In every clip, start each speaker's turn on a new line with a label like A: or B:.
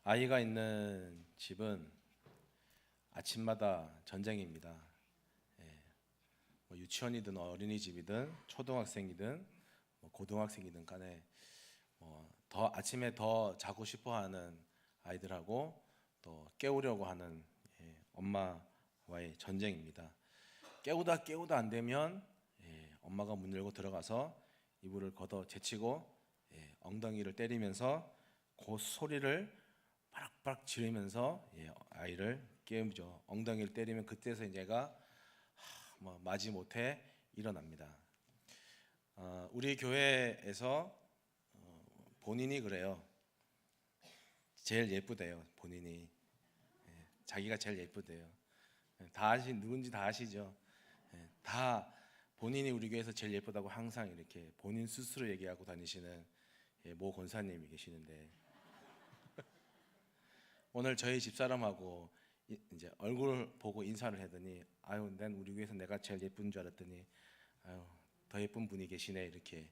A: 아이가 있는 집은 아침마다 전쟁입니다. 예, 뭐 유치원이든 어린이집이든 초등학생이든 뭐 고등학생이든 간에 더 아침에 더 자고 싶어하는 아이들하고 또 깨우려고 하는 엄마와의 전쟁입니다. 깨우다 안 되면 엄마가 문 열고 들어가서 이불을 걷어 제치고 엉덩이를 때리면서 그 소리를 바락바락 지르면서 아이를 깨우죠. 엉덩이를 때리면 그때서 얘가 마지 못해 일어납니다. 우리 교회에서 본인이 그래요. 제일 예쁘대요. 본인이 자기가 제일 예쁘대요. 누군지 다 아시죠? 다 본인이 우리 교회에서 제일 예쁘다고 항상 이렇게 본인 스스로 얘기하고 다니시는 모 권사님이 계시는데, 오늘 저희 집사람하고 이제 얼굴 보고 인사를 하더니 난 우리 교회에서 내가 제일 예쁜 줄 알았더니 더 예쁜 분이 계시네 이렇게.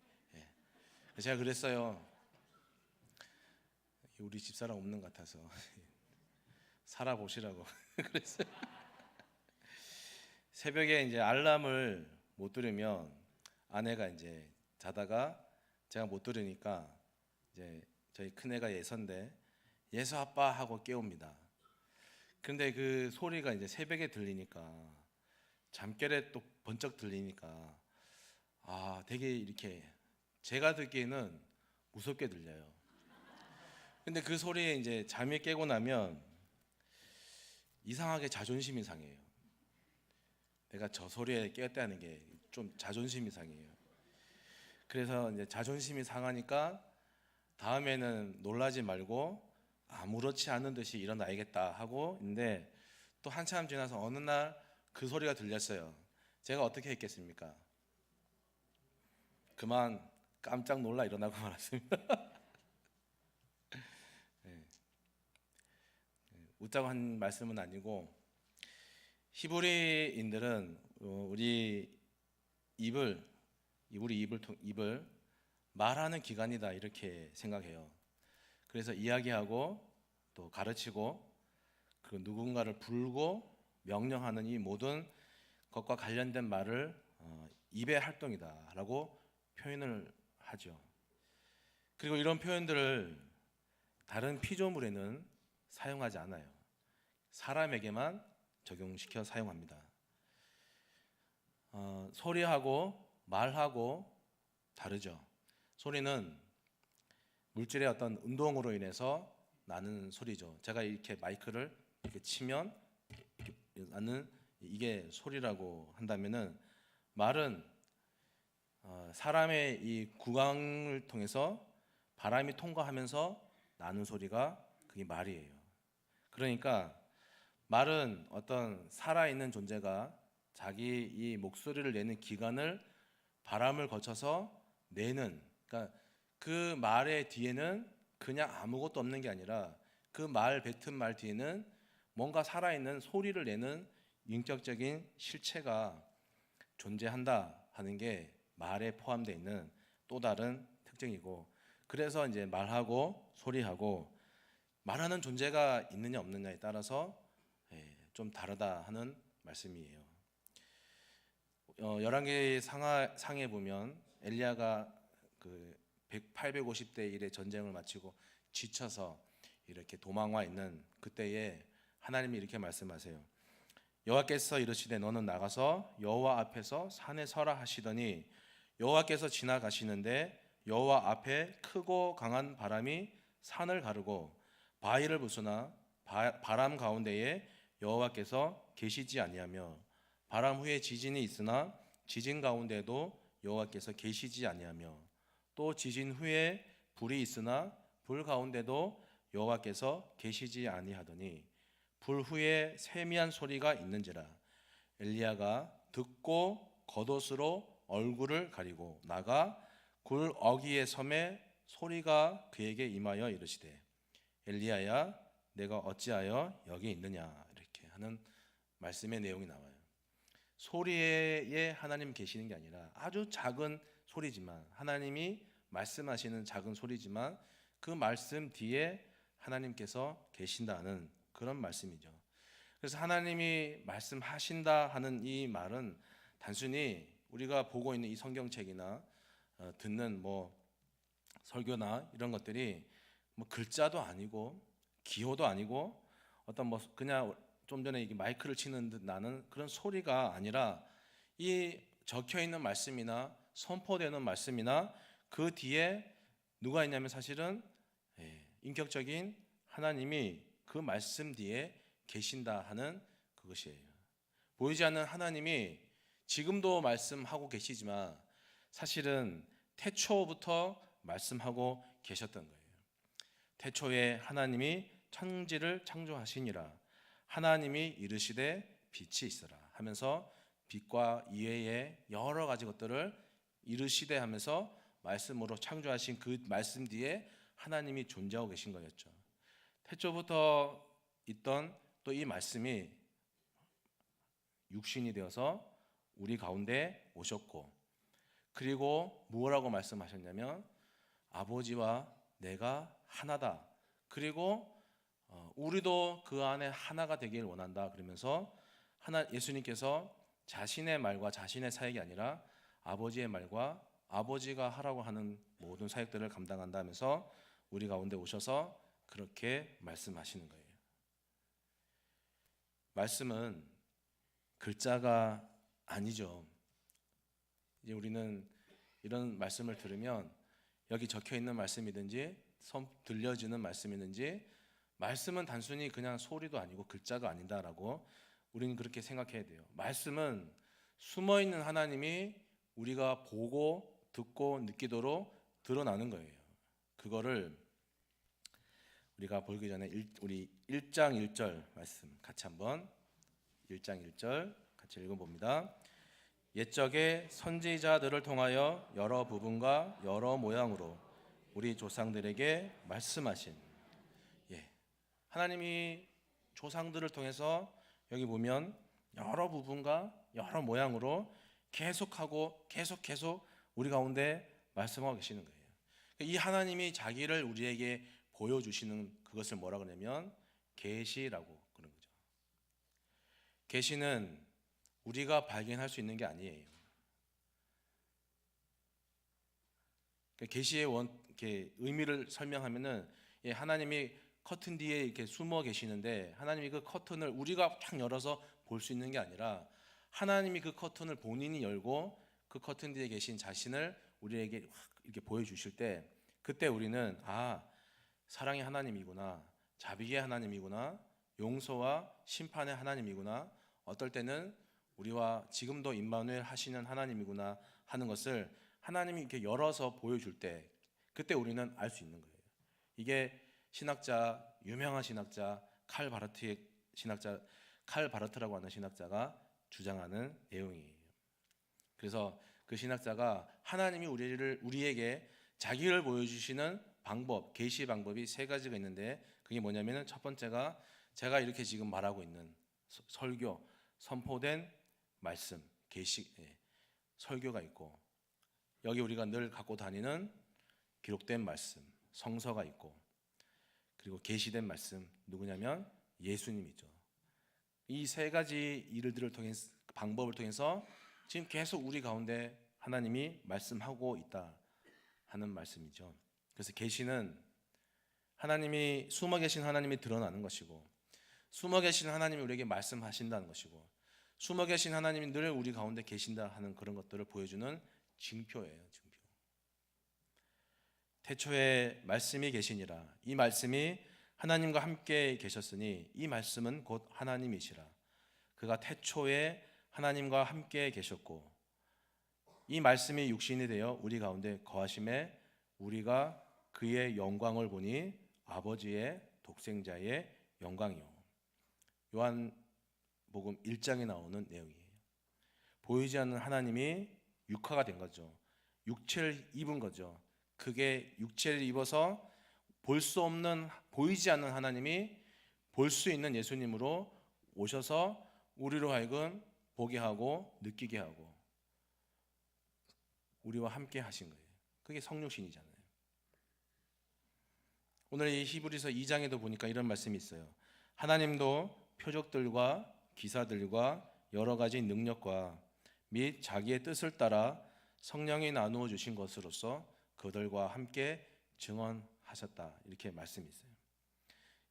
A: 제가 그랬어요. 우리 집사람 없는 것 같아서 살아보시라고 그랬어요. 새벽에 이제 알람을 못 들으면 아내가 이제 자다가 제가 못 들으니까 이제 저희 큰애가 예서인데 예서 아빠 하고 깨웁니다. 근데 그 소리가 이제 새벽에 들리니까 잠결에 또 번쩍 들리니까 되게 이렇게 제가 듣기에는 무섭게 들려요. 근데 그 소리에 이제 잠이 깨고 나면 이상하게 자존심이 상해요. 내가 저 소리에 깨었다는 게 좀 자존심이 상해요. 그래서 이제 자존심이 상하니까 다음에는 놀라지 말고 아무렇지 않은 듯이 일어나야겠다 하고 있는데, 또 한참 지나서 어느 날 그 소리가 들렸어요. 제가 어떻게 했겠습니까? 그만 깜짝 놀라 일어나고 말았습니다. 웃자고 한 말씀은 아니고, 히브리인들은 입을 말하는 기관이다 이렇게 생각해요. 그래서 이야기하고 또 가르치고 그 누군가를 부르고 명령하는 이 모든 것과 관련된 말을 입의 활동이다라고 표현을 하죠. 그리고 이런 표현들을 다른 피조물에는 사용하지 않아요. 사람에게만 적용시켜 사용합니다. 소리하고 말하고 다르죠. 소리는 물질의 어떤 운동으로 인해서 나는 소리죠. 제가 이렇게 마이크를 이렇게 치면 나는 이게 소리라고 한다면은, 말은 사람의 이 구강을 통해서 바람이 통과하면서 나는 소리가 그게 말이에요. 그러니까 말은 어떤 살아있는 존재가 자기 이 목소리를 내는 기관을 바람을 거쳐서 내는, 그러니까 그 말의 뒤에는 그냥 아무것도 없는 게 아니라 그 말 뱉은 말 뒤에는 뭔가 살아있는 소리를 내는 인격적인 실체가 존재한다 하는 게 말에 포함되어 있는 또 다른 특징이고, 그래서 이제 말하고 소리하고 말하는 존재가 있느냐 없느냐에 따라서 좀 다르다 하는 말씀이에요. 열왕기 상에 보면 엘리야가 그 850대 1의 전쟁을 마치고 지쳐서 이렇게 도망와 있는 그때에 하나님이 이렇게 말씀하세요. 여호와께서 이르시되 너는 나가서 여호와 앞에서 산에 서라 하시더니 여호와께서 지나가시는데 여호와 앞에 크고 강한 바람이 산을 가르고 바위를 부수나 바람 가운데에 여호와께서 계시지 아니하며 바람 후에 지진이 있으나 지진 가운데도 여호와께서 계시지 아니하며 또 지진 후에 불이 있으나 불 가운데도 여호와께서 계시지 아니하더니 불 후에 세미한 소리가 있는지라. 엘리야가 듣고 겉옷으로 얼굴을 가리고 나가 굴 어귀의 섬에 소리가 그에게 임하여 이르시되 엘리야야 내가 어찌하여 여기 있느냐 이렇게 하는 말씀의 내용이 나와요. 소리에 하나님 계시는 게 아니라 아주 작은 소리지만, 하나님이 말씀하시는 작은 소리지만 그 말씀 뒤에 하나님께서 계신다는 그런 말씀이죠. 그래서 하나님이 말씀하신다 하는 이 말은 단순히 우리가 보고 있는 이 성경책이나 듣는 뭐 설교나 이런 것들이 뭐 글자도 아니고 기호도 아니고 어떤 뭐 그냥 좀 전에 이게 마이크를 치는 듯 나는 그런 소리가 아니라 이 적혀 있는 말씀이나 선포되는 말씀이나 그 뒤에 누가 있냐면 사실은 인격적인 하나님이 그 말씀 뒤에 계신다 하는 그것이에요. 보이지 않는 하나님이 지금도 말씀하고 계시지만 사실은 태초부터 말씀하고 계셨던 거예요. 태초에 하나님이 천지를 창조하시니라. 하나님이 이르시되 빛이 있으라 하면서 빛과 이외의 여러 가지 것들을 이르시되 하면서 말씀으로 창조하신 그 말씀 뒤에 하나님이 존재하고 계신 거였죠. 태초부터 있던 또 이 말씀이 육신이 되어서 우리 가운데 오셨고, 그리고 무엇라고 말씀하셨냐면 아버지와 내가 하나다. 그리고 우리도 그 안에 하나가 되길 원한다. 그러면서 예수님께서 자신의 말과 자신의 사역이 아니라 아버지의 말과 아버지가 하라고 하는 모든 사역들을 감당한다 하면서 우리 가운데 오셔서 그렇게 말씀하시는 거예요. 말씀은 글자가 아니죠. 이제 우리는 이런 말씀을 들으면 여기 적혀 있는 말씀이든지 들려지는 말씀이든지 말씀은 단순히 그냥 소리도 아니고 글자가 아니다라고 우리는 그렇게 생각해야 돼요. 말씀은 숨어 있는 하나님이 우리가 보고 듣고 느끼도록 드러나는 거예요. 그거를 우리가 보기 전에 우리 1장 1절 말씀 같이 한번 1장 1절 같이 읽어봅니다. 옛적에 선지자들을 통하여 여러 부분과 여러 모양으로 우리 조상들에게 말씀하신, 하나님이 조상들을 통해서 여기 보면 여러 부분과 여러 모양으로 계속 우리 가운데 말씀하고 계시는 거예요. 이 하나님이 자기를 우리에게 보여주시는 그것을 뭐라 그러냐면 계시라고 그런 거죠. 계시는 우리가 발견할 수 있는 게 아니에요. 계시의 의미를 설명하면은 하나님이 커튼 뒤에 이렇게 숨어 계시는데 하나님이 그 커튼을 우리가 쫙 열어서 볼 수 있는 게 아니라 하나님이 그 커튼을 본인이 열고 그 커튼 뒤에 계신 자신을 우리에게 확 이렇게 보여주실 때 그때 우리는 사랑의 하나님이구나, 자비의 하나님이구나, 용서와 심판의 하나님이구나, 어떨 때는 우리와 지금도 임마누엘 하시는 하나님이구나 하는 것을 하나님이 이렇게 열어서 보여줄 때 그때 우리는 알 수 있는 거예요. 이게 유명한 신학자 칼 바르트라고 하는 신학자가 주장하는 내용이에요. 그래서 그 신학자가 하나님이 우리에게 자기를 보여주시는 방법, 계시 방법이 세 가지가 있는데 그게 뭐냐면은 첫 번째가 제가 이렇게 지금 말하고 있는 설교, 선포된 말씀, 설교가 있고, 여기 우리가 늘 갖고 다니는 기록된 말씀, 성서가 있고, 그리고 계시된 말씀 누구냐면 예수님이죠. 이 세 가지 방법을 통해서 지금 계속 우리 가운데 하나님이 말씀하고 있다 하는 말씀이죠. 그래서 계시는 하나님이 숨어 계신 하나님이 드러나는 것이고, 숨어 계신 하나님이 우리에게 말씀하신다는 것이고, 숨어 계신 하나님이 늘 우리 가운데 계신다 하는 그런 것들을 보여주는 징표예요. 징표. 태초에 말씀이 계시니라. 이 말씀이 하나님과 함께 계셨으니 이 말씀은 곧 하나님이시라. 그가 태초에 하나님과 함께 계셨고 이 말씀이 육신이 되어 우리 가운데 거하심에 우리가 그의 영광을 보니 아버지의 독생자의 영광이요. 요한복음 1장에 나오는 내용이에요. 보이지 않는 하나님이 육화가 된 거죠. 육체를 입은 거죠. 그게 육체를 입어서 보이지 않는 하나님이 볼 수 있는 예수님으로 오셔서 우리로 하여금 보게 하고 느끼게 하고 우리와 함께 하신 거예요. 그게 성육신이잖아요. 오늘 이 히브리서 2장에도 보니까 이런 말씀이 있어요. 하나님도 표적들과 기사들과 여러 가지 능력과 및 자기의 뜻을 따라 성령이 나누어 주신 것으로서 그들과 함께 증언하셨다. 이렇게 말씀이 있어요.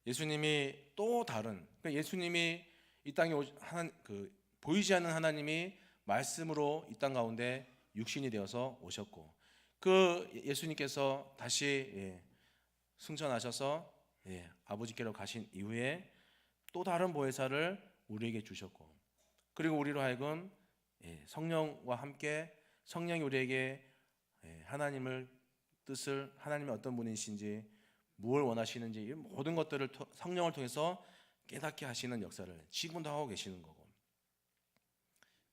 A: 예수님이 또 다른, 그러니까 예수님이 이 땅에 보이지 않는 하나님이 말씀으로 이 땅 가운데 육신이 되어서 오셨고, 그 예수님께서 다시 승천하셔서 아버지께로 가신 이후에 또 다른 보혜사를 우리에게 주셨고, 그리고 우리로 하여금 성령과 함께 성령이 우리에게 하나님을 뜻을, 하나님이 어떤 분이신지, 무엇을 원하시는지 이 모든 것들을 성령을 통해서 깨닫게 하시는 역사를 지금도 하고 계시는 거고,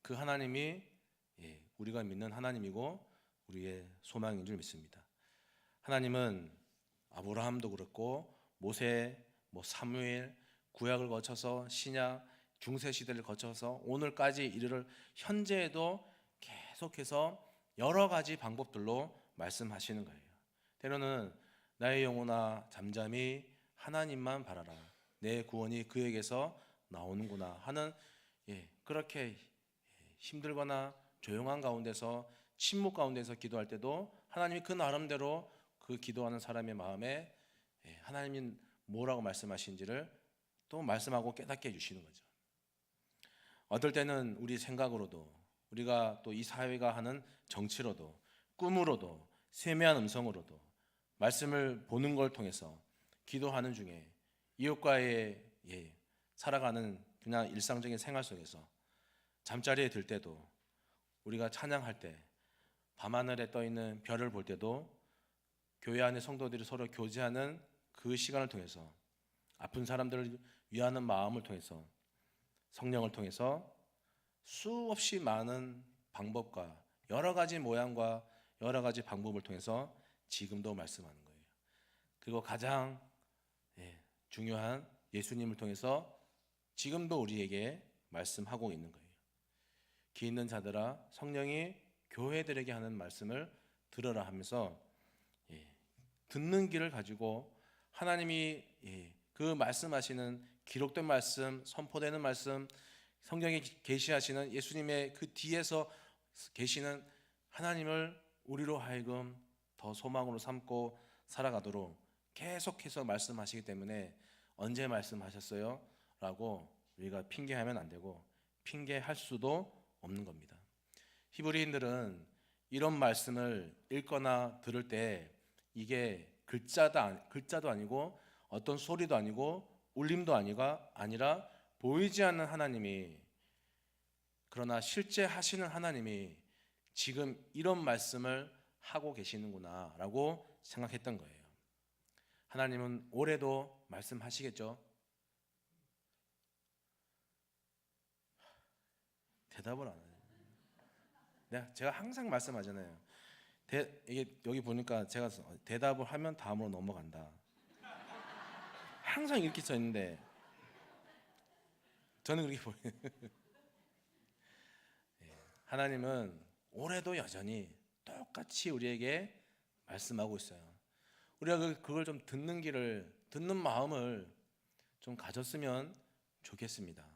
A: 그 하나님이 우리가 믿는 하나님이고 우리의 소망인 줄 믿습니다. 하나님은 아브라함도 그렇고 모세, 사무엘, 구약을 거쳐서 신약, 중세 시대를 거쳐서 오늘까지 이르를 현재에도 계속해서 여러 가지 방법들로 말씀하시는 거예요. 때로는 나의 영혼아 잠잠히 하나님만 바라라, 내 구원이 그에게서 나오는구나 하는, 그렇게 힘들거나 조용한 가운데서, 침묵 가운데서 기도할 때도 하나님이 그 나름대로 그 기도하는 사람의 마음에 하나님이 뭐라고 말씀하신지를 또 말씀하고 깨닫게 해주시는 거죠. 어떨 때는 우리 생각으로도, 우리가 또 이 사회가 하는 정치로도, 꿈으로도, 세미한 음성으로도 말씀을 보는 걸 통해서 기도하는 중에 이웃과의 살아가는 그냥 일상적인 생활 속에서 잠자리에 들 때도, 우리가 찬양할 때 밤하늘에 떠있는 별을 볼 때도, 교회 안의 성도들이 서로 교제하는 그 시간을 통해서, 아픈 사람들을 위하는 마음을 통해서, 성령을 통해서 수없이 많은 방법과 여러 가지 모양과 여러 가지 방법을 통해서 지금도 말씀하는 거예요. 그리고 가장 중요한 예수님을 통해서 지금도 우리에게 말씀하고 있는 거예요. 귀 있는 자들아 성령이 교회들에게 하는 말씀을 들으라 하면서 듣는 귀를 가지고 하나님이 그 말씀하시는 기록된 말씀, 선포되는 말씀, 성경에 계시하시는 예수님의 그 뒤에서 계시는 하나님을 우리로 하여금 더 소망으로 삼고 살아가도록 계속해서 말씀하시기 때문에 언제 말씀하셨어요? 라고 우리가 핑계하면 안 되고 핑계할 수도 없는 겁니다. 히브리인들은 이런 말씀을 읽거나 들을 때 이게 글자도 아니고 어떤 소리도 아니고 울림도 아니라 보이지 않는 하나님이, 그러나 실제 하시는 하나님이 지금 이런 말씀을 하고 계시는구나 라고 생각했던 거예요. 하나님은 올해도 말씀하시겠죠? 대답을 안 해요. 제가 항상 말씀하잖아요. 이게 여기 보니까 제가 대답을 하면 다음으로 넘어간다. 항상 이렇게 써 있는데 저는 그렇게 보여요. 하나님은 올해도 여전히 똑같이 우리에게 말씀하고 있어요. 우리가 그걸 좀 듣는 마음을 좀 가졌으면 좋겠습니다.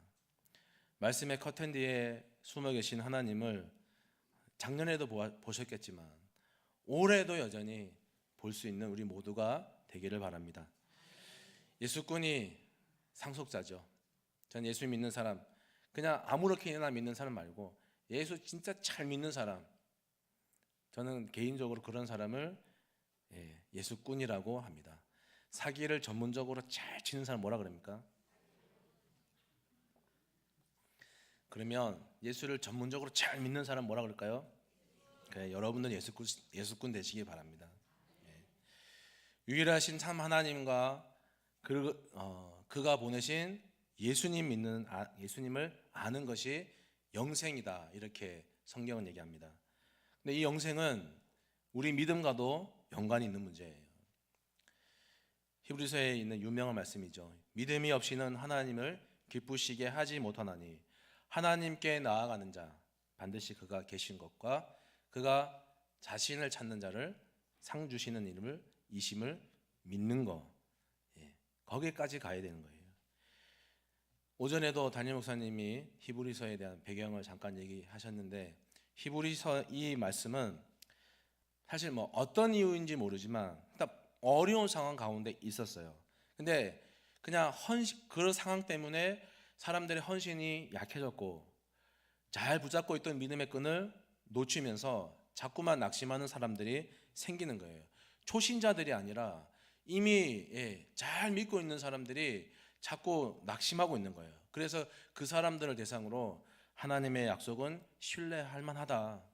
A: 말씀의 커튼 뒤에 숨어 계신 하나님을 작년에도 보셨겠지만 올해도 여전히 볼 수 있는 우리 모두가 되기를 바랍니다. 예수꾼이 상속자죠. 전 예수 믿는 사람, 그냥 아무렇게나 믿는 사람 말고 예수 진짜 잘 믿는 사람, 저는 개인적으로 그런 사람을 예수꾼이라고 합니다. 사기를 전문적으로 잘 치는 사람 뭐라 그럽니까? 그러면 예수를 전문적으로 잘 믿는 사람 뭐라 그럴까요? 여러분들 예수꾼 되시기 바랍니다. 유일하신 참 하나님과 그가 보내신 예수님을 아는 것이 영생이다, 이렇게 성경은 얘기합니다. 근데 이 영생은 우리 믿음과도 연관이 있는 문제예요. 히브리서에 있는 유명한 말씀이죠. 믿음이 없이는 하나님을 기쁘시게 하지 못하나니 하나님께 나아가는 자 반드시 그가 계신 것과 그가 자신을 찾는 자를 상 주시는 이심을 믿는 것, 거기까지 가야 되는 거예요. 오전에도 담임 목사님이 히브리서에 대한 배경을 잠깐 얘기하셨는데, 히브리서 이 말씀은 사실 뭐 어떤 이유인지 모르지만 딱 어려운 상황 가운데 있었어요. 근데 그냥 그 상황 때문에 사람들의 헌신이 약해졌고, 잘 붙잡고 있던 믿음의 끈을 놓치면서 자꾸만 낙심하는 사람들이 생기는 거예요. 초신자들이 아니라 이미 잘 믿고 있는 사람들이 자꾸 낙심하고 있는 거예요. 그래서 그 사람들을 대상으로 하나님의 약속은 신뢰할 만하다,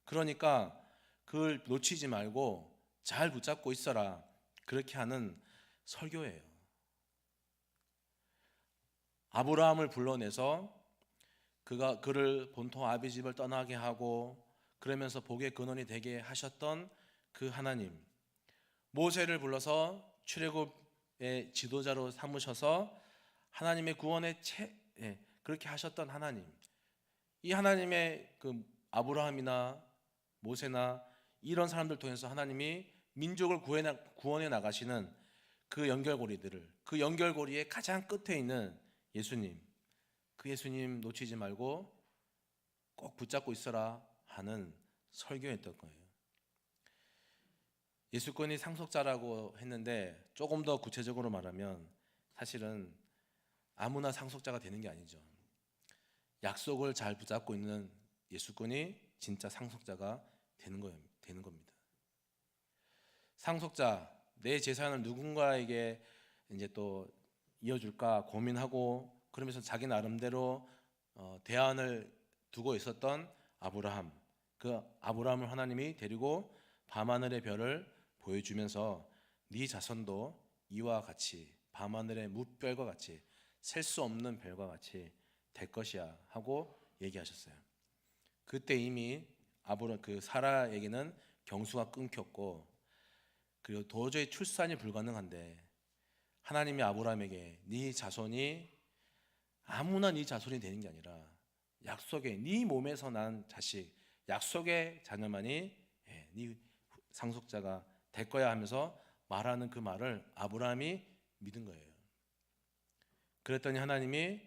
A: 그러니까 그걸 놓치지 말고 잘 붙잡고 있어라, 그렇게 하는 설교예요. 아브라함을 불러내서 그를 본토 아비집을 떠나게 하고 그러면서 복의 근원이 되게 하셨던 그 하나님, 모세를 불러서 출애굽의 지도자로 삼으셔서 하나님의 구원의 그렇게 하셨던 하나님, 이 하나님의 그 아브라함이나 모세나 이런 사람들 통해서 하나님이 민족을 구원해 나가시는 그 연결고리들을, 그 연결고리의 가장 끝에 있는 예수님, 그 예수님 놓치지 말고 꼭 붙잡고 있어라 하는 설교였던 거예요. 예수권이 상속자라고 했는데 조금 더 구체적으로 말하면 사실은 아무나 상속자가 되는 게 아니죠. 약속을 잘 붙잡고 있는 예수권이 진짜 상속자가 되는 겁니다. 상속자, 내 재산을 누군가에게 이제 또 이어줄까 고민하고 그러면서 자기 나름대로 대안을 두고 있었던 아브라함, 그 아브라함을 하나님이 데리고 밤하늘의 별을 보여주면서 네 자손도 이와 같이 밤하늘의 뭇별과 같이 셀 수 없는 별과 같이 될 것이야 하고 얘기하셨어요. 그때 이미 그 사라에게는 경수가 끊겼고, 그리고 도저히 출산이 불가능한데 하나님이 아브라함에게 네 자손이 아무나 네 자손이 되는 게 아니라 약속의 네 몸에서 난 자식, 약속의 자녀만이 네 상속자가 될 거야 하면서 말하는 그 말을 아브라함이 믿은 거예요. 그랬더니 하나님이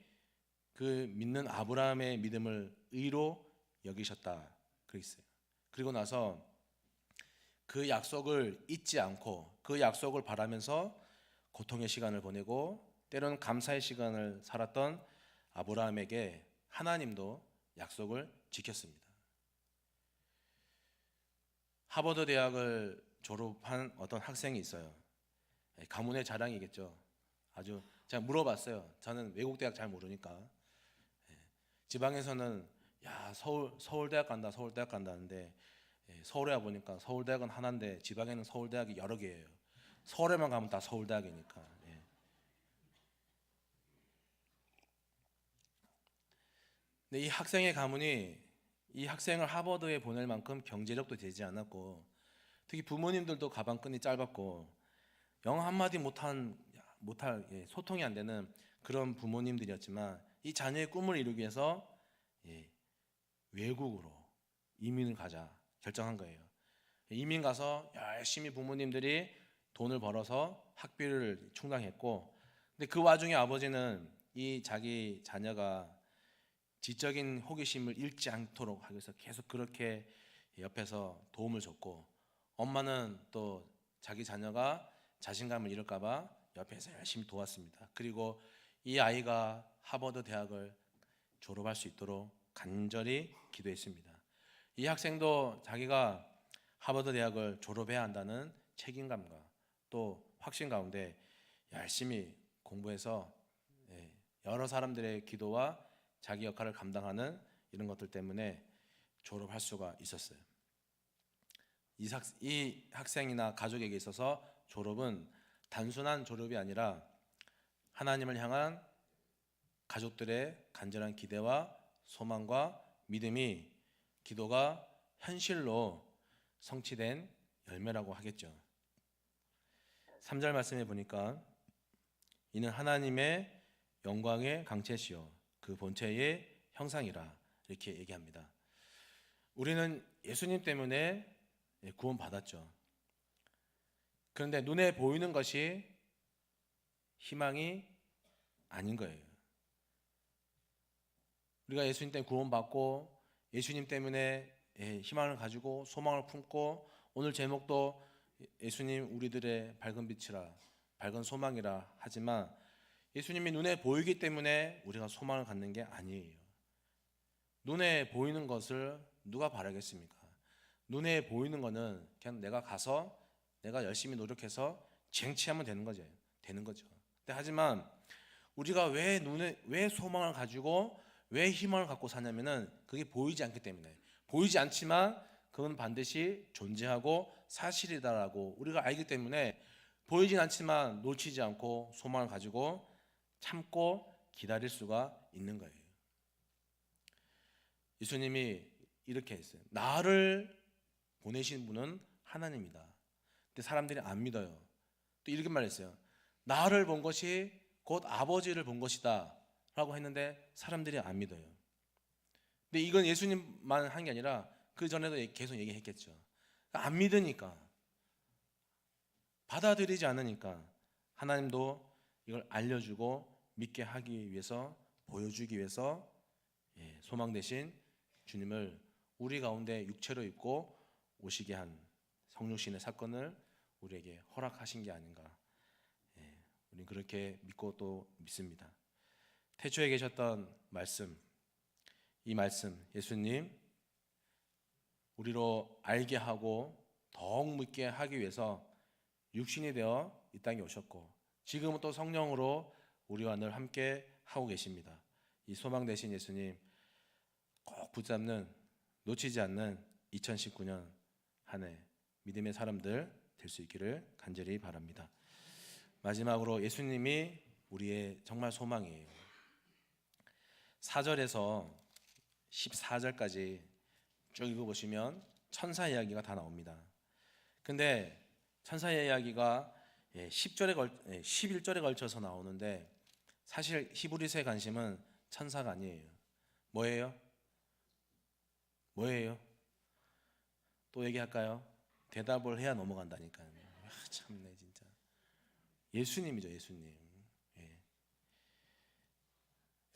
A: 그 믿는 아브라함의 믿음을 의로 여기셨다 그랬어요. 그리고 나서 그 약속을 잊지 않고 그 약속을 바라면서 고통의 시간을 보내고 때로는 감사의 시간을 살았던 아브라함에게 하나님도 약속을 지켰습니다. 하버드 대학을 졸업한 어떤 학생이 있어요. 가문의 자랑이겠죠. 아주 제가 물어봤어요. 저는 외국 대학 잘 모르니까. 지방에서는 야 서울대학 간다, 서울대학 간다는데 서울에 와 보니까 서울대학은 하나인데 지방에는 서울대학이 여러 개예요. 서울에만 가면 다 서울대학이니까. 근데 이 학생의 가문이 이 학생을 하버드에 보낼 만큼 경제력도 되지 않았고, 특히 부모님들도 가방끈이 짧았고 영어 한마디 못할 소통이 안 되는 그런 부모님들이었지만, 이 자녀의 꿈을 이루기 위해서 외국으로 이민을 가자 결정한 거예요. 이민 가서 열심히 부모님들이 돈을 벌어서 학비를 충당했고, 근데 그 와중에 아버지는 이 자기 자녀가 지적인 호기심을 잃지 않도록 하기 위해서 계속 그렇게 옆에서 도움을 줬고, 엄마는 또 자기 자녀가 자신감을 잃을까 봐 옆에서 열심히 도왔습니다. 그리고 이 아이가 하버드 대학을 졸업할 수 있도록 간절히 기도했습니다. 이 학생도 자기가 하버드 대학을 졸업해야 한다는 책임감과 또 확신 가운데 열심히 공부해서 여러 사람들의 기도와 자기 역할을 감당하는 이런 것들 때문에 졸업할 수가 있었어요. 이 학생이나 가족에게 있어서 졸업은 단순한 졸업이 아니라 하나님을 향한 가족들의 간절한 기대와 소망과 믿음이, 기도가 현실로 성취된 열매라고 하겠죠. 3절 말씀에 보니까 이는 하나님의 영광의 강체시요 그 본체의 형상이라 이렇게 얘기합니다. 우리는 예수님 때문에 구원받았죠. 그런데 눈에 보이는 것이 희망이 아닌 거예요. 우리가 예수님 때문에 구원받고 예수님 때문에 희망을 가지고 소망을 품고, 오늘 제목도 예수님 우리들의 밝은 빛이라, 밝은 소망이라 하지만 예수님이 눈에 보이기 때문에 우리가 소망을 갖는 게 아니에요. 눈에 보이는 것을 누가 바라겠습니까? 눈에 보이는 거는 그냥 내가 가서 내가 열심히 노력해서 쟁취하면 되는 거죠. 하지만 우리가 왜 소망을 가지고 왜 희망을 갖고 사냐면은 그게 보이지 않기 때문에, 보이지 않지만 그건 반드시 존재하고 사실이다라고 우리가 알기 때문에 보이진 않지만 놓치지 않고 소망을 가지고 참고 기다릴 수가 있는 거예요. 예수님이 이렇게 했어요. 나를 보내신 분은 하나님이다. 근데 사람들이 안 믿어요. 또 이렇게 말했어요. 나를 본 것이 곧 아버지를 본 것이다 라고 했는데 사람들이 안 믿어요. 근데 이건 예수님만 한 게 아니라 그 전에도 계속 얘기했겠죠. 안 믿으니까, 받아들이지 않으니까 하나님도 이걸 알려주고 믿게 하기 위해서, 보여주기 위해서 소망 대신 주님을 우리 가운데 육체로 입고 오시게 한 성육신의 사건을 우리에게 허락하신 게 아닌가, 우리는 그렇게 믿고 또 믿습니다. 태초에 계셨던 말씀, 이 말씀 예수님 우리로 알게 하고 더욱 믿게 하기 위해서 육신이 되어 이 땅에 오셨고, 지금은 또 성령으로 우리와 늘 함께 하고 계십니다. 이 소망 되신 예수님 꼭 붙잡는, 놓치지 않는 2019년 한 해 믿음의 사람들 될 수 있기를 간절히 바랍니다. 마지막으로 예수님이 우리의 정말 소망이에요. 4절에서 14절까지 쭉 읽어보시면 천사 이야기가 다 나옵니다. 근데 천사 이야기가 11절에 걸쳐서 나오는데 사실 히브리서의 관심은 천사가 아니에요. 뭐예요? 또 얘기할까요? 대답을 해야 넘어간다니까요. 참네 진짜. 예수님이죠, 예수님.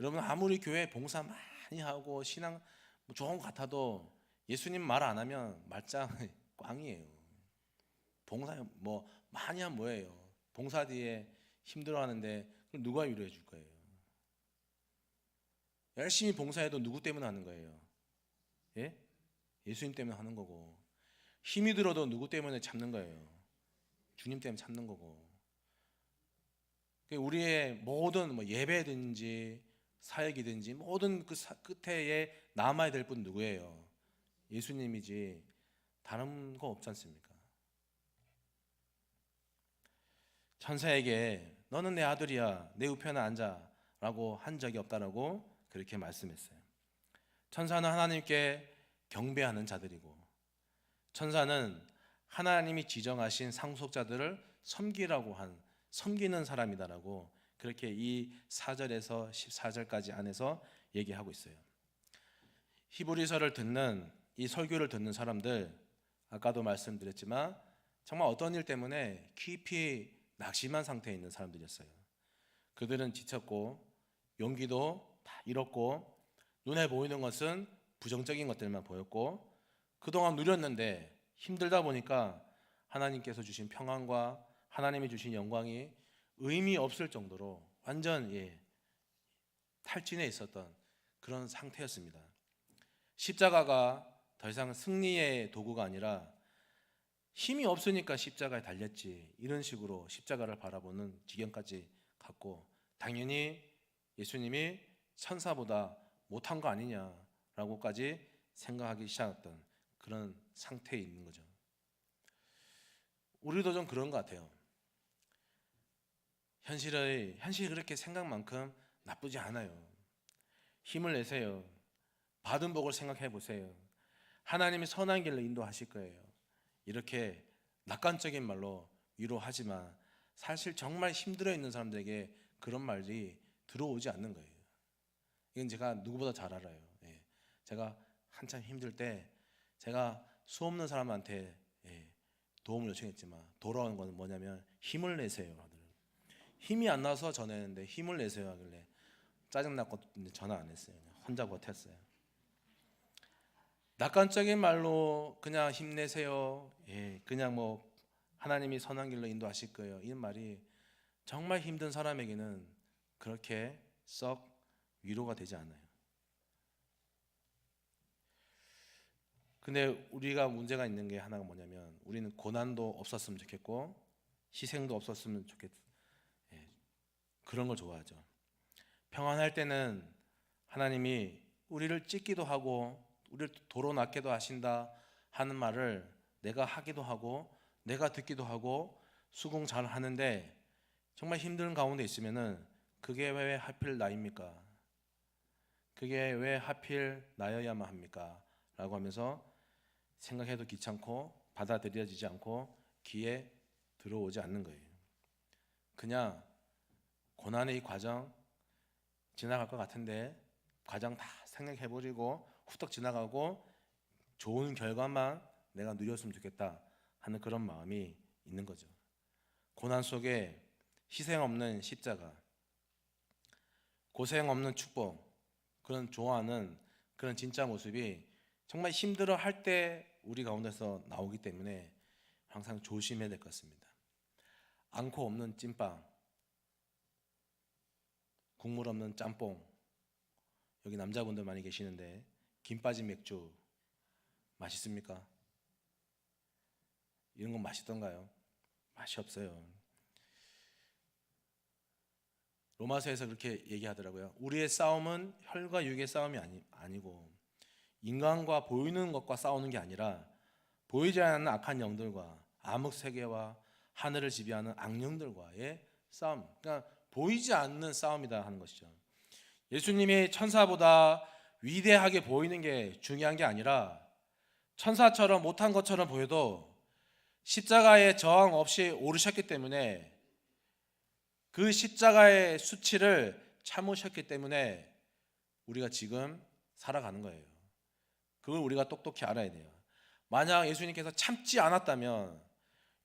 A: 여러분 아무리 교회 봉사 많이 하고 신앙 좋은 것 같아도 예수님 말 안 하면 말짱 꽝이에요. 봉사 뭐 많이 하면 뭐예요? 봉사 뒤에 힘들어하는데 그럼 누가 위로해 줄 거예요? 열심히 봉사해도 누구 때문에 하는 거예요? 예수님 때문에 하는 거고, 힘이 들어도 누구 때문에 참는 거예요? 주님 때문에 참는 거고. 우리의 모든 예배든지 사역이든지 모든 그 끝에 남아야 될 분 누구예요? 예수님이지 다른 거 없지 않습니까? 천사에게 너는 내 아들이야, 내 우편에 앉아 라고 한 적이 없다라고 그렇게 말씀했어요. 천사는 하나님께 경배하는 자들이고, 천사는 하나님이 지정하신 상속자들을 섬기는 사람이다라고 그렇게 이 4절에서 14절까지 안에서 얘기하고 있어요. 히브리서를 듣는, 이 설교를 듣는 사람들, 아까도 말씀드렸지만 정말 어떤 일 때문에 깊이 낙심한 상태에 있는 사람들이었어요. 그들은 지쳤고 용기도 다 잃었고 눈에 보이는 것은 부정적인 것들만 보였고, 그동안 누렸는데 힘들다 보니까 하나님께서 주신 평안과 하나님이 주신 영광이 의미 없을 정도로 완전 탈진해 있었던 그런 상태였습니다. 십자가가 더 이상 승리의 도구가 아니라 힘이 없으니까 십자가에 달렸지, 이런 식으로 십자가를 바라보는 지경까지 갔고, 당연히 예수님이 천사보다 못한 거 아니냐라고까지 생각하기 시작했던 그런 상태에 있는 거죠. 우리도 좀 그런 것 같아요. 현실이 그렇게 생각만큼 나쁘지 않아요. 힘을 내세요. 받은 복을 생각해 보세요. 하나님이 선한 길로 인도하실 거예요. 이렇게 낙관적인 말로 위로하지만 사실 정말 힘들어 있는 사람들에게 그런 말이 들어오지 않는 거예요. 이건 제가 누구보다 잘 알아요. 제가 한참 힘들 때 제가 수없는 사람한테 도움을 요청했지만 돌아오는 것은 뭐냐면 힘을 내세요. 힘이 안 나서 전했는데 힘을 내세요 하길래 짜증났고 전화 안 했어요. 그냥 혼자 버텼어요. 낙관적인 말로 그냥 힘내세요. 예, 그냥 뭐 하나님이 선한 길로 인도하실 거예요. 이 말이 정말 힘든 사람에게는 그렇게 썩 위로가 되지 않아요. 근데 우리가 문제가 있는 게 하나가 뭐냐면 우리는 고난도 없었으면 좋겠고 희생도 없었으면 좋겠. 예, 그런 걸 좋아하죠. 평안할 때는 하나님이 우리를 찢기도 하고 우리를 도로 낫게도 하신다 하는 말을 내가 하기도 하고 내가 듣기도 하고 수긍 잘 하는데 정말 힘든 가운데 있으면은 그게 왜 하필 나입니까? 그게 왜 하필 나여야만 합니까? 라고 하면서 생각해도 귀찮고 받아들여지지 않고 귀에 들어오지 않는 거예요. 그냥 고난의 이 과정 지나갈 것 같은데 과정 다 생각해버리고 후딱 지나가고 좋은 결과만 내가 누렸으면 좋겠다 하는 그런 마음이 있는 거죠. 고난 속에 희생 없는 십자가, 고생 없는 축복, 그런 좋아하는 그런 진짜 모습이 정말 힘들어 할 때 우리 가운데서 나오기 때문에 항상 조심해야 될 것 같습니다. 앙코 없는 찐빵, 국물 없는 짬뽕, 여기 남자분들 많이 계시는데 김 빠진 맥주 맛있습니까? 이런 건 맛있던가요? 맛이 없어요. 로마서에서 그렇게 얘기하더라고요. 우리의 싸움은 혈과 육의 싸움이 아니고 인간과 보이는 것과 싸우는 게 아니라 보이지 않는 악한 영들과 암흑 세계와 하늘을 지배하는 악령들과의 싸움. 그러니까 보이지 않는 싸움이다 하는 것이죠. 예수님이 천사보다 위대하게 보이는 게 중요한 게 아니라 천사처럼 못한 것처럼 보여도 십자가에 저항 없이 오르셨기 때문에 그 십자가의 수치를 참으셨기 때문에 우리가 지금 살아가는 거예요. 그걸 우리가 똑똑히 알아야 돼요. 만약 예수님께서 참지 않았다면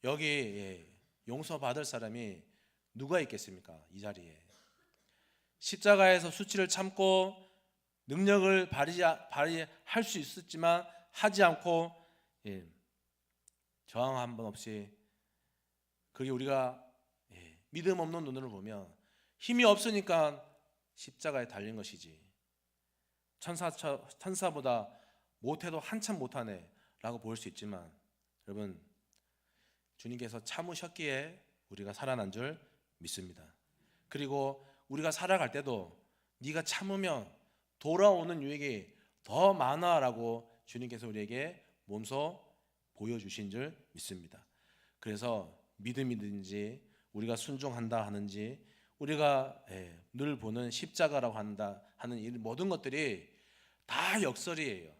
A: 여기 용서받을 사람이 누가 있겠습니까? 이 자리에. 십자가에서 수치를 참고 능력을 발휘할 수 있었지만 하지 않고 저항 한 번 없이, 그게 우리가 믿음 없는 눈으로 보면 힘이 없으니까 십자가에 달린 것이지 천사보다 못해도 한참 못하네 라고 볼 수 있지만, 여러분 주님께서 참으셨기에 우리가 살아난 줄 믿습니다. 그리고 우리가 살아갈 때도 네가 참으면 돌아오는 유익이 더 많아라고 주님께서 우리에게 몸소 보여주신 줄 믿습니다. 그래서 믿음이든지 우리가 순종한다 하는지 우리가 늘 보는 십자가라고 한다 하는 이 모든 것들이 다 역설이에요.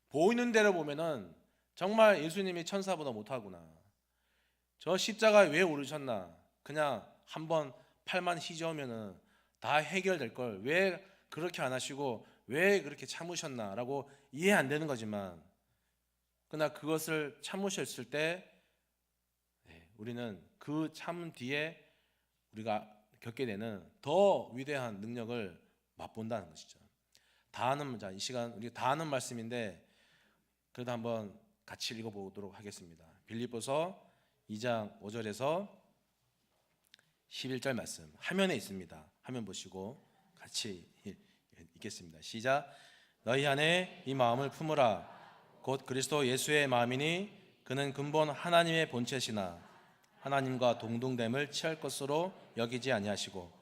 A: 보이는 대로 보면은 정말 예수님이 천사보다 못하구나. 저 십자가에 왜 오르셨나? 그냥 한번 팔만 휘저으면은 다 해결될 걸 왜 그렇게 안 하시고 왜 그렇게 참으셨나라고 이해 안 되는 거지만, 그러나 그것을 참으셨을 때 우리는 그 참 뒤에 우리가 겪게 되는 더 위대한 능력을 맛본다는 것이죠. 다 아는, 이 시간 우리가 다 아는 말씀인데 그래도 한번 같이 읽어보도록 하겠습니다. 빌립보서 2장 5절에서 11절 말씀 화면에 있습니다. 화면 보시고 같이 읽겠습니다. 시작. 너희 안에 이 마음을 품으라. 곧 그리스도 예수의 마음이니 그는 근본 하나님의 본체시나 하나님과 동등됨을 취할 것으로 여기지 아니하시고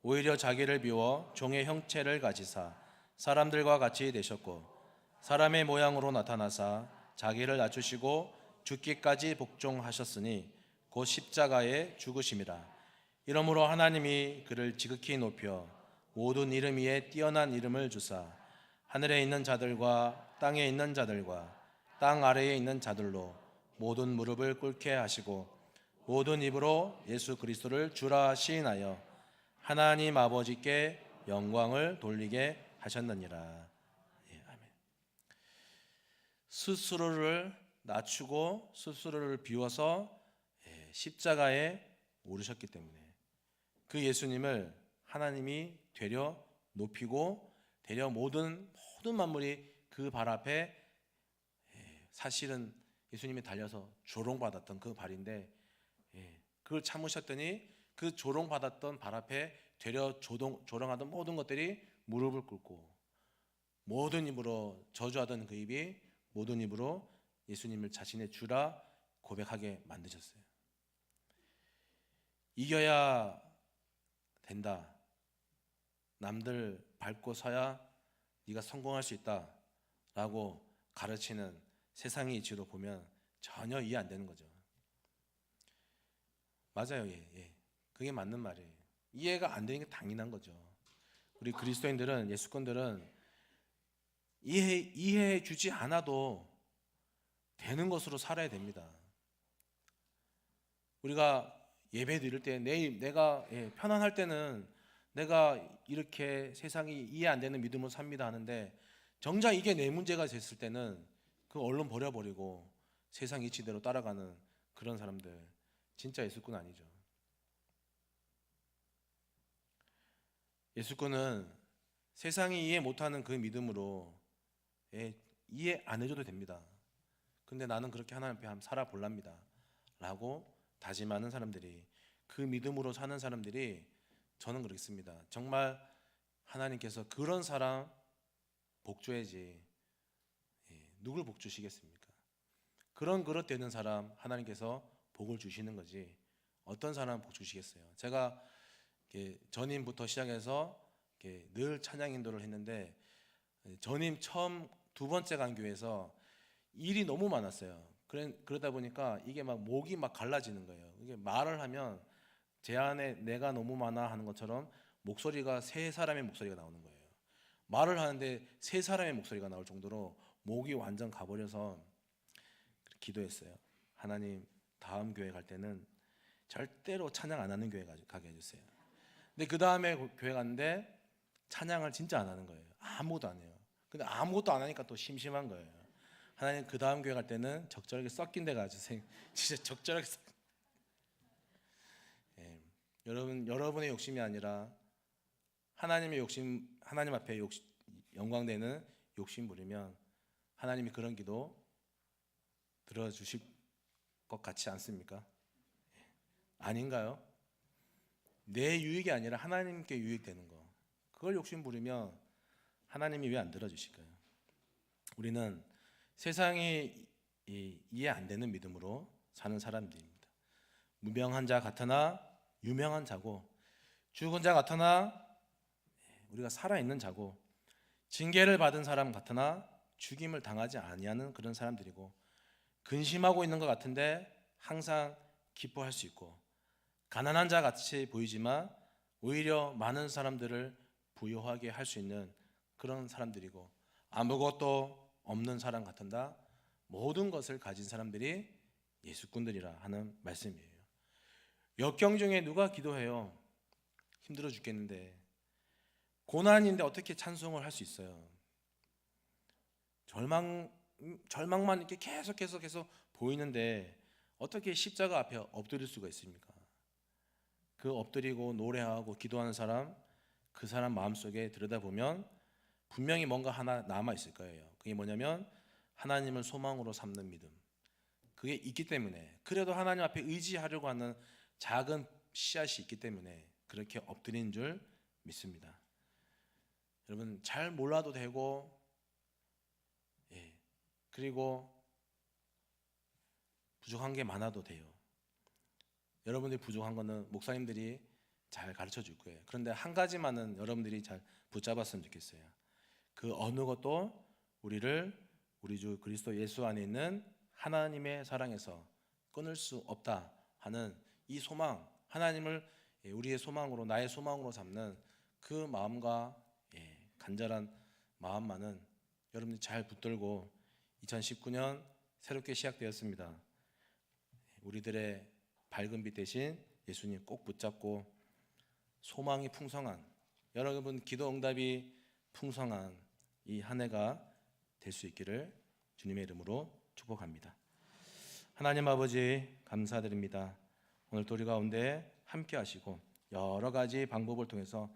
A: 오히려 자기를 비워 종의 형체를 가지사 사람들과 같이 되셨고 사람의 모양으로 나타나사 자기를 낮추시고 죽기까지 복종하셨으니 곧 십자가에 죽으심이라. 이러므로 하나님이 그를 지극히 높여 모든 이름 위에 뛰어난 이름을 주사 하늘에 있는 자들과 땅에 있는 자들과 땅 아래에 있는 자들로 모든 무릎을 꿇게 하시고 모든 입으로 예수 그리스도를 주라 시인하여 하나님 아버지께 영광을 돌리게 하셨느니라. 아멘. 스스로를 낮추고 스스로를 비워서 십자가에 오르셨기 때문에 그 예수님을 하나님이 되려 높이고 되려 모든 만물이 그 발 앞에, 사실은 예수님이 달려서 조롱받았던 그 발인데, 그걸 참으셨더니 그 조롱받았던 발 앞에 되려 조롱하던 모든 것들이 무릎을 꿇고 모든 입으로 저주하던 그 입이 모든 입으로 예수님을 자신의 주라 고백하게 만드셨어요. 이겨야 된다. 남들 밟고 서야 네가 성공할 수 있다 라고 가르치는 세상의 이치로 보면 전혀 이해 안 되는 거죠. 맞아요. 그게 맞는 말이에요. 이해가 안 되는 게 당연한 거죠. 우리 그리스도인들은, 예수권들은 이해해 주지 않아도 되는 것으로 살아야 됩니다. 우리가 예배 드릴 때 내가 편안할 때는 내가 이렇게 세상이 이해 안 되는 믿음으로 삽니다 하는데, 정작 이게 내 문제가 됐을 때는 그 얼른 버려버리고 세상 이치대로 따라가는 그런 사람들, 진짜 예수꾼 아니죠. 예수꾼은 세상이 이해 못하는 그 믿음으로 이해 안 해줘도 됩니다. 근데 나는 그렇게 하나님 앞에 한번 살아볼랍니다 라고 다짐하는 사람들이, 그 믿음으로 사는 사람들이, 저는 그렇습니다. 정말 하나님께서 그런 사람 복 줘야지 누굴 복 주시겠습니까? 그런 그릇 되는 사람 하나님께서 복을 주시는 거지 어떤 사람 복 주시겠어요? 제가 전임부터 시작해서 늘 찬양 인도를 했는데, 전임 처음 두 번째 간 교회에서 일이 너무 많았어요. 그러다 보니까 이게 막 목이 막 갈라지는 거예요. 이게 말을 하면 제 안에 내가 너무 많아 하는 것처럼 목소리가 세 사람의 목소리가 나오는 거예요. 말을 하는데 세 사람의 목소리가 나올 정도로 목이 완전 가버려서 기도했어요. 하나님, 다음 교회 갈 때는 절대로 찬양 안 하는 교회 가게 해주세요. 근데 그 다음에 교회 갔는데 찬양을 진짜 안 하는 거예요. 아무것도 안 해요. 근데 아무것도 안 하니까 또 심심한 거예요. 하나님, 그 다음 교회 갈 때는 적절하게 섞인 데가 아주 진짜 적절하게 여러분의 욕심이 아니라 하나님의 욕심, 하나님 앞에 영광되는 욕심 부리면 하나님이 그런 기도 들어주실 것 같지 않습니까? 아닌가요? 내 유익이 아니라 하나님께 유익되는 거, 그걸 욕심 부리면 하나님이 왜 안 들어주실까요? 우리는 세상이 이해 안 되는 믿음으로 사는 사람들입니다. 무명한 자 같으나 유명한 자고, 죽은 자 같으나 우리가 살아있는 자고, 징계를 받은 사람 같으나 죽임을 당하지 아니하는 그런 사람들이고, 근심하고 있는 것 같은데 항상 기뻐할 수 있고, 가난한 자 같이 보이지만 오히려 많은 사람들을 부유하게 할 수 있는 그런 사람들이고, 아무것도 없는 사람 같은다 모든 것을 가진 사람들이 예수꾼들이라 하는 말씀이에요. 역경 중에 누가 기도해요? 힘들어 죽겠는데, 고난인데 어떻게 찬송을 할 수 있어요? 절망만 이렇게 계속 보이는데 어떻게 십자가 앞에 엎드릴 수가 있습니까? 그 엎드리고 노래하고 기도하는 사람, 그 사람 마음속에 들여다보면 분명히 뭔가 하나 남아 있을 거예요. 그게 뭐냐면 하나님을 소망으로 삼는 믿음. 그게 있기 때문에, 그래도 하나님 앞에 의지하려고 하는 작은 씨앗이 있기 때문에 그렇게 엎드린 줄 믿습니다. 여러분, 잘 몰라도 되고, 그리고 부족한 게 많아도 돼요. 여러분들이 부족한 거는 목사님들이 잘 가르쳐 줄 거예요. 그런데 한 가지만은 여러분들이 잘 붙잡았으면 좋겠어요. 그 어느 것도 우리를 우리 주 그리스도 예수 안에 있는 하나님의 사랑에서 끊을 수 없다 하는 이 소망, 하나님을 우리의 소망으로, 나의 소망으로 삼는 그 마음과 간절한 마음만은 여러분들이 잘 붙들고 2019년 새롭게 시작되었습니다. 우리들의 밝은 빛 대신 예수님 꼭 붙잡고 소망이 풍성한, 여러분 기도 응답이 풍성한 이 한 해가 될 수 있기를 주님의 이름으로 축복합니다. 하나님 아버지, 감사드립니다. 오늘 또 우리 가운데 함께 하시고 여러 가지 방법을 통해서